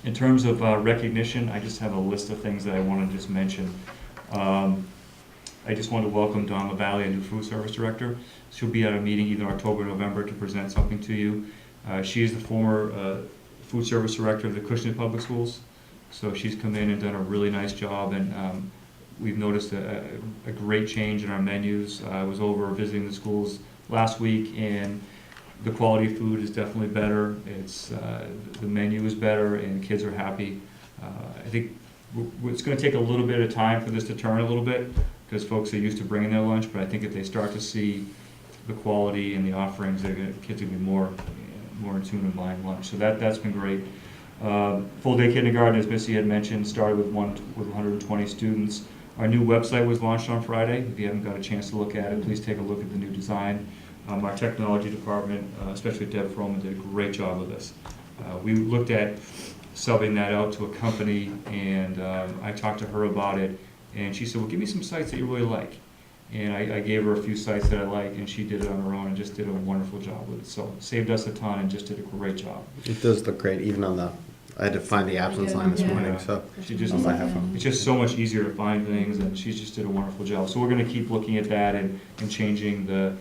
In terms of recognition, I just have a list of things that I want to just mention. I just want to welcome Dawn LaValle, a new food service director. She'll be at a meeting either October or November to present something to you. She is the former food service director of the Cushing Public Schools, so she's come in and done a really nice job, and we've noticed a great change in our menus. I was over visiting the schools last week, and the quality of food is definitely better. The menu is better, and kids are happy. I think it's going to take a little bit of time for this to turn a little bit, because folks are used to bringing their lunch, but I think if they start to see the quality and the offerings, kids will be more in tune and buying lunch. So that's been great. Full day kindergarten, as Missy had mentioned, started with 120 students. Our new website was launched on Friday. If you haven't got a chance to look at it, please take a look at the new design. Our technology department, especially Deb Froman, did a great job with this. We looked at subbing that out to a company, and I talked to her about it, and she said, well, give me some sites that you really like. And I gave her a few sites that I like, and she did it on her own and just did a wonderful job with it. So saved us a ton and just did a great job. It does look great, even on the, I had to find the absence line this Yeah. morning, so. She just, on my iPhone. it's just so much easier to find things, and she just did a wonderful job. So we're gonna keep looking at that and changing the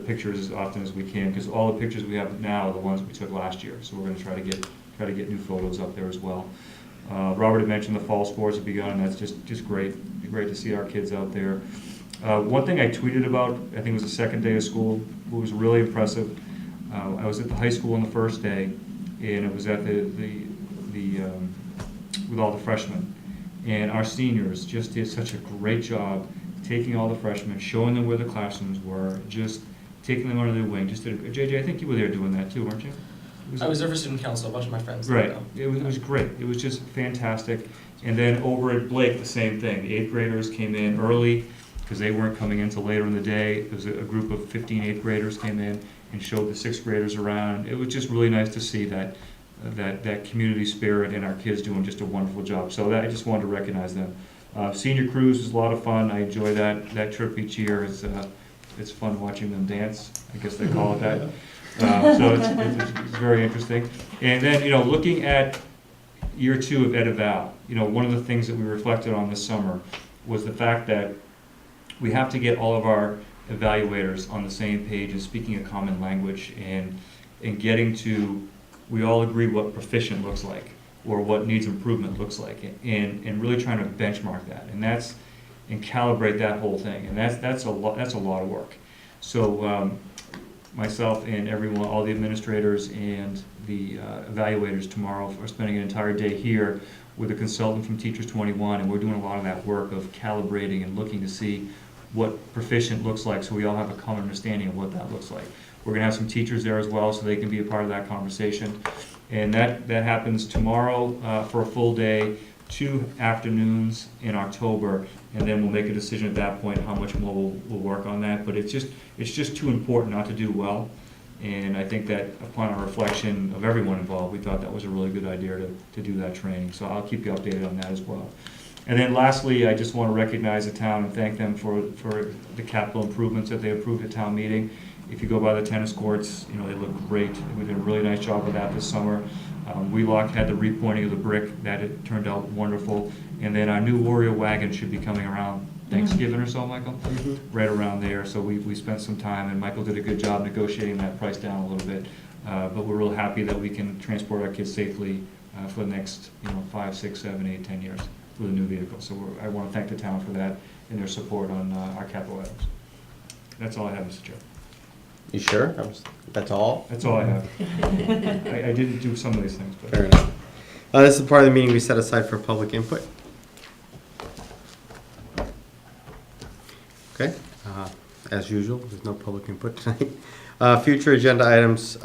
pictures as often as we can, because all the pictures we have now are the ones we took last year. So we're gonna try to get new photos up there as well. Robert had mentioned the fall sports have begun, and that's just great. It'd be great to see our kids out there. One thing I tweeted about, I think it was the second day of school, what was really impressive. I was at the high school on the first day, and it was at with all the freshmen. And our seniors just did such a great job taking all the freshmen, showing them where the classrooms were, just taking them under their wing. JJ, I think you were there doing that too, weren't you? I was there for student council, a bunch of my friends. Right, it was great, it was just fantastic. And then over at Blake, the same thing, the 8th graders came in early, because they weren't coming in until later in the day. There was a group of 15 8th graders came in and showed the 6th graders around. It was just really nice to see that community spirit, and our kids doing just a wonderful job. So that, I just wanted to recognize them. Senior cruise was a lot of fun. I enjoy that trip each year. It's fun watching them dance, I guess they call it that. So it's very interesting. And then, looking at year 2 of Ed Eval, one of the things that we reflected on this summer was the fact that we have to get all of our evaluators on the same page and speaking a common language, and getting to, we all agree what proficient looks like or what needs improvement looks like, and really trying to benchmark that, and calibrate that whole thing, and that's a lot of work. So myself and everyone, all the administrators and the evaluators tomorrow are spending an entire day here with a consultant from Teachers 21, and we're doing a lot of that work of calibrating and looking to see what proficient looks like, so we all have a common understanding of what that looks like. We're going to have some teachers there as well, so they can be a part of that conversation. And that happens tomorrow for a full day, 2 afternoons in October, and then we'll make a decision at that point how much more we'll work on that. But it's just too important not to do well. And I think that upon a reflection of everyone involved, we thought that was a really good idea to do that training. So I'll keep you updated on that as well. And then lastly, I just want to recognize the town and thank them for the capital improvements that they approved at town meeting. If you go by the tennis courts, they look great. We did a really nice job with that this summer. Wheelock had the repointing of the brick. It turned out wonderful. And then our new Warrior wagon should be coming around Thanksgiving or so, Michael? Mm-hmm. Right around there. So we spent some time, and Michael did a good job negotiating that price down a little bit. But we're real happy that we can transport our kids safely for the next 5, 6, 7, 8, 10 years with a new vehicle. So I want to thank the town for that and their support on our capital items. That's all I have, Mr. Chair. You sure? That's all? That's all I have. I didn't do some of these things, but. Fair enough. This is the part of the meeting we set aside for public input. Okay, as usual, there's no public input tonight. Future agenda items,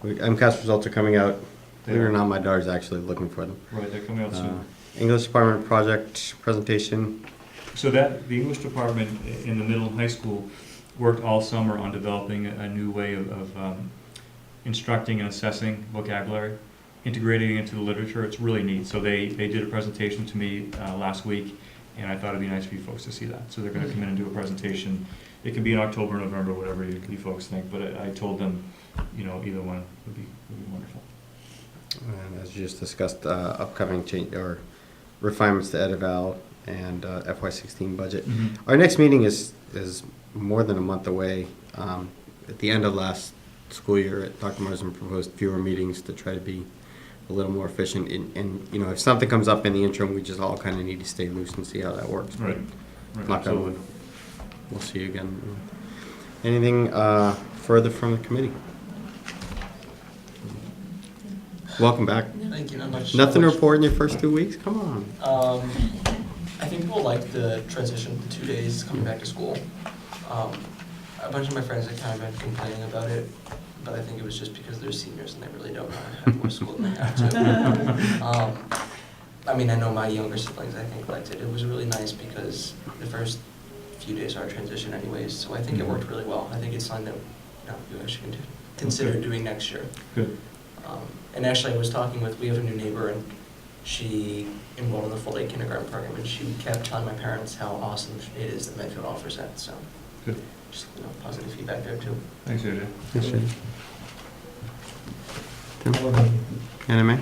MCAS results are coming out. Believe it or not, my daughter's actually looking for them. Right, they're coming out soon. English department project presentation. So the English department in the middle and high school worked all summer on developing a new way of instructing and assessing vocabulary, integrating it into the literature. It's really neat. So they did a presentation to me last week, and I thought it'd be nice for you folks to see that. So they're going to come in and do a presentation. It can be in October, November, whatever you folks think, but I told them, either one would be wonderful. And as you just discussed, upcoming change or refinements to Ed Eval and FY16 budget. Mm-hmm. Our next meeting is more than a month away. At the end of last school year, Dr. Marsden proposed fewer meetings to try to be a little more efficient. And if something comes up in the interim, we just all kind of need to stay loose and see how that works. Right. Knock on wood. We'll see you again. Anything further from the committee? Welcome back. Thank you. Not much. Nothing to report in your first 2 weeks? Come on. I think people like the transition to 2 days coming back to school. A bunch of my friends had kind of been complaining about it, but I think it was just because they're seniors and they really don't want to have more school than they have to. I mean, I know my younger siblings, I think, liked it. It was really nice because the first few days are a transition anyways, so I think it worked really well. I think it's something that, you actually can consider doing next year. Good. And actually, I was talking with, we have a new neighbor, and she enrolled in the full-day kindergarten program, and she kept telling my parents how awesome it is that Medfield offers that, so. Good. Just, positive feedback there, too. Thanks, AJ. Yes, sir. Anna Mae?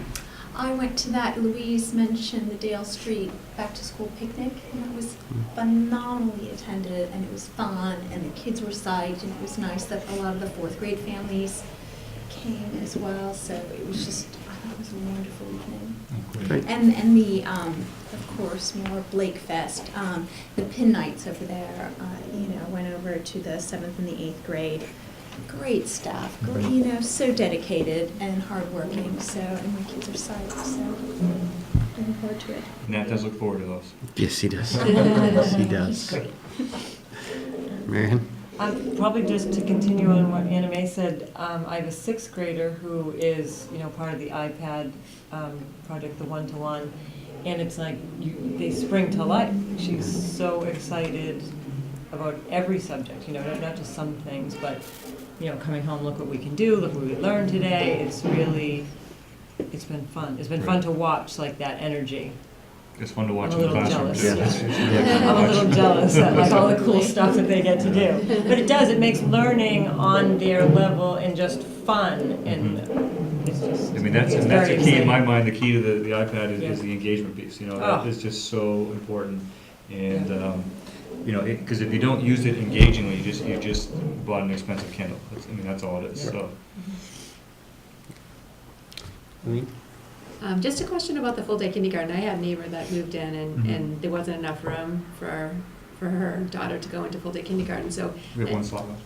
I went to that, Louise mentioned the Dale Street back-to-school picnic, and it was phenomenally attended, and it was fun, and the kids were psyched, and it was nice that a lot of the fourth grade families came as well, so it was just, I thought it was a wonderful evening. Great. And the, of course, more Blake Fest, the pin nights over there, went over to the 7th and the 8th grade. Great staff, great, so dedicated and hardworking, so, and my kids are psyched, so looking forward to it. Nat does look forward to those. Yes, he does. Yes, he does. Marion? Probably just to continue on what Anna Mae said, I have a 6th grader who is, part of the iPad project, the one-to-one, and it's like they spring to life. She's so excited about every subject, not just some things, but coming home, look what we can do, look what we learned today. It's been fun. It's been fun to watch like that energy. It's fun to watch I'm in the a little classroom. jealous. too. I'm a little jealous at like all the cool stuff that they get to do. But it makes learning on their level and just fun, and it's just, I mean, that's it's a very key, in my exciting. mind, the key to the iPad is Yeah. the engagement piece, Oh. that is just so important. And, because if you don't use it engagingly, you just bought an expensive Kindle. That's all it is, Yeah. so. Lee? Just a question about the full-day kindergarten. I had a neighbor that moved in Mhm. and there wasn't enough room for her daughter to go into full-day kindergarten, so. We have one slot left.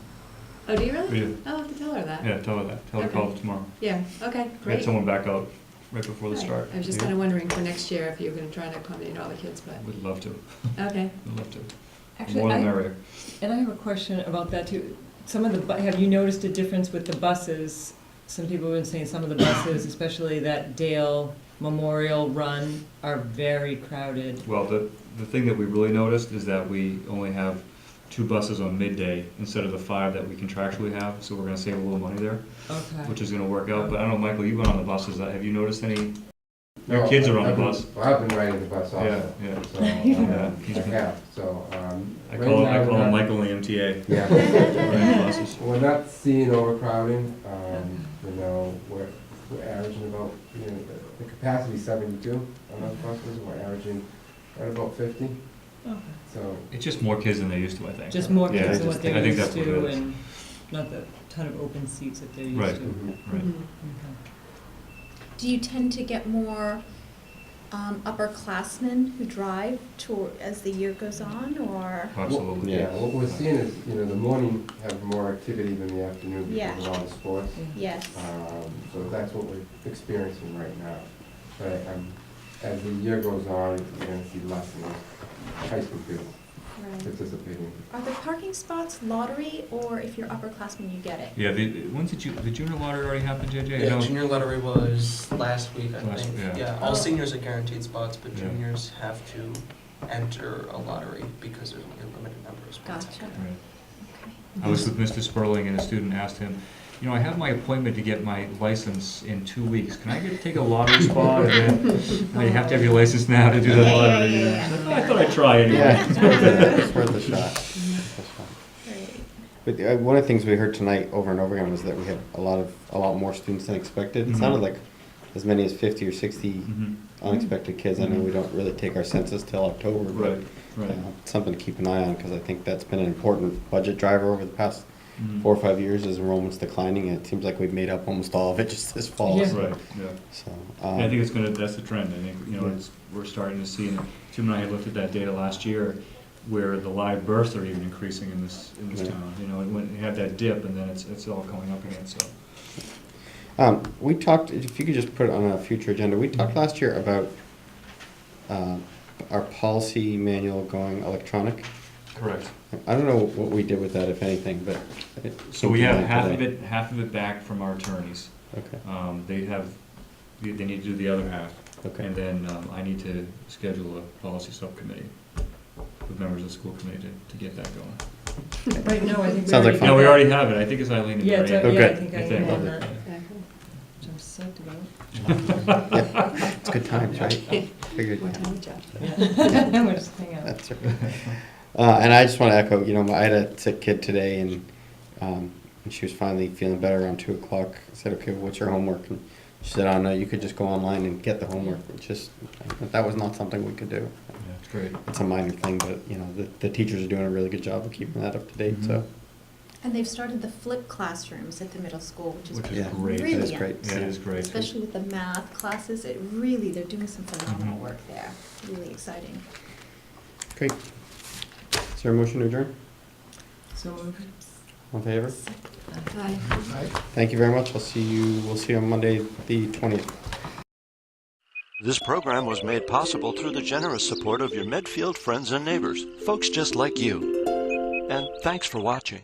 Oh, do you really? We do. Oh, I'll have to tell her that. Yeah, tell her that. Tell her to call tomorrow. Yeah, okay, We great. had someone back out right before the Right. start. I was just Yeah. kind of wondering for next year if you were going to try to accommodate all the kids, but, Would love to. okay. Would love to. Actually, More the merrier. And I have a question about that too. Have you noticed a difference with the buses? Some people have been saying some of the buses, especially that Dale Memorial Run, are very crowded. Well, the thing that we really noticed is that we only have 2 buses on midday instead of the 5 that we contractually have, so we're gonna save a little money there, Okay. which is gonna work out. But I don't know, Michael, you've been on the buses, have you noticed any? Your No, kids are on the I've been- bus. Well, I've been riding the bus also. Yeah, yeah. So, Yeah, he's I been- have, so, I right call now we're him not- Michael in the MTA. Yeah. Riding the buses. We're not seeing overcrowding, we're averaging about, the capacity 72 on those buses, we're averaging right about 50, Okay. so. It's just more kids than they used to, I think. Just more Yeah, kids I than what just- they're I think used that's what to, it is. and not the ton of open seats that they're used Right. to. Mhm. Right. Mhm. Okay. Do you tend to get more upperclassmen who drive as the year goes on, or? Absolutely. Yeah, what we're seeing is, the morning have more activity than the afternoon Yeah. because of all the sports. Yes. So that's what we're experiencing right now. But as the year goes on, you're gonna see less and less high school kids Right. participating. Are the parking spots lottery, or if you're upperclassmen, you get it? Yeah, when's the junior lottery already happened, JJ? Yeah, No? junior lottery was last week, I Last- think. yeah. All Oh. seniors are guaranteed spots, but Yeah. juniors have to enter a lottery because there's only a limited number of spots. Gotcha. Right. I was with Mr. Sperling and a student asked him, I have my appointment to get my license in 2 weeks. Can I take a lottery spot? And then, you have to have your license now to do the Yeah, lottery. yeah. I said, I thought I'd try anyway. Yeah, it's worth a shot. Great. But one of the things we heard tonight over and over again was that we had a lot more students than expected. It Mhm. sounded like as many as 50 or 60 Mhm. unexpected kids. I know we don't really take our census till October, but Right, right. something to keep an eye on because I think that's been an important budget driver over the past Mhm. 4 or 5 years as enrollment's declining, and it seems like we've made up almost all of it just this fall. Yeah. So, Right, yeah. so, I think that's the trend. I think, Yeah. we're starting to see, and Tim and I had looked at that data last year, where the live births are even increasing in this Yeah. town. It had that dip, and then it's all coming up again, so. we talked, if you could just put it on a future agenda, we talked last year about our policy manual going electronic. Correct. I don't know what we did with that, if anything, but. it So we seemed to have be half of it back from our attorneys. Okay. They need to do the other half. Okay. And then I need to schedule a policy subcommittee with members of the school committee to get that going. Right, no, I think we Sounds like already. fun. No, we already have it. I think it's Eileen and Yeah, Maria. Oh, yeah, I good. think I I think. am on Lovely. that, Exactly. which I'm psyched about. Yeah, it's good times, right? Figured. More time with Jeff. Yeah. We'll just hang out. That's right. And I just want to echo, you know, I had a sick kid today, and she was finally feeling better around 2 o'clock. I said, okay, well, what's your homework? And she said, oh, no, you could just go online and get the homework. It just, that was not something we could do. Yeah, it's great. It's a minor thing, but, you know, the teachers are doing a really good job of keeping that up to date, Mhm. so. And they've started the flip classrooms at the middle school, which is Which is Yeah, great. that is brilliant. great. Yeah, it is great. Especially with the math classes, it really, they're doing some phenomenal Mhm. work there. Really exciting. Great. Is there a motion to adjourn? So moved. All in favor? Bye. Thank you very much. We'll see you on Monday, the 20th. This program was made possible through the generous support of your Medfield friends and neighbors, folks just like you. And thanks for watching.